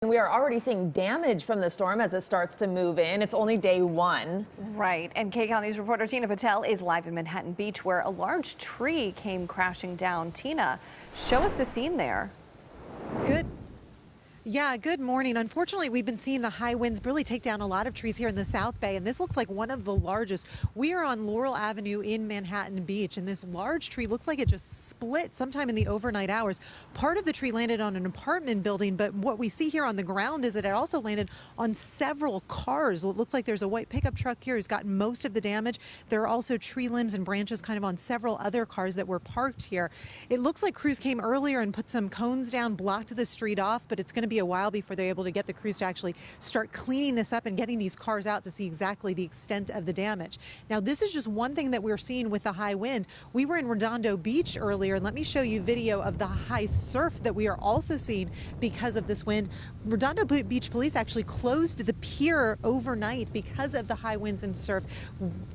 We are already seeing damage from the storm as it starts to move in. It's only day one. Right. And KCAL News reporter Tina Patel is live in Manhattan Beach, where a large tree came crashing down. Tina, show us the scene there. Good morning. Unfortunately, we've been seeing the high winds really take down a lot of trees here in the South Bay, and this looks like one of the largest. We are on Laurel Avenue in Manhattan Beach, and this large tree looks like it just split sometime in the overnight hours. Part of the tree landed on an apartment building, but what we see here on the ground is that it also landed on several cars. It looks like there's a white pickup truck here who's gotten most of the damage. There are also tree limbs and branches kind of on several other cars that were parked here. It looks like crews came earlier and put some cones down, blocked the street off, but it's going to be a while before they're able to get the crews to actually start cleaning this up and getting these cars out to see exactly the extent of the damage. Now, this is just one thing that we're seeing with the high wind. We were in Redondo Beach earlier, and let me show you video of the high surf that we are also seeing because of this wind. Redondo Beach police actually closed the pier overnight because of the high winds and surf.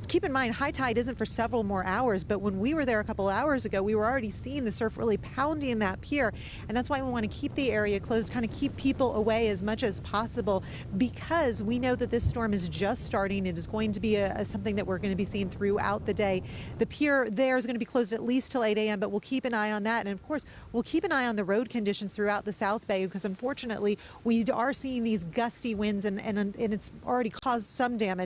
Keep in mind, high tide isn't for several more hours, but when we were there a couple hours ago, we were already seeing the surf really pounding that pier, and that's why we want to keep the area closed, kind of keep people away as much as possible, because we know that this storm is just starting. It is going to be something that we're going to be seeing throughout the day. The pier there is going to be closed at least till 8 a.m., but we'll keep an eye on that. And of course, we'll keep an eye on the road conditions throughout the South Bay, because unfortunately, we are seeing these gusty winds, and it's already caused some damage.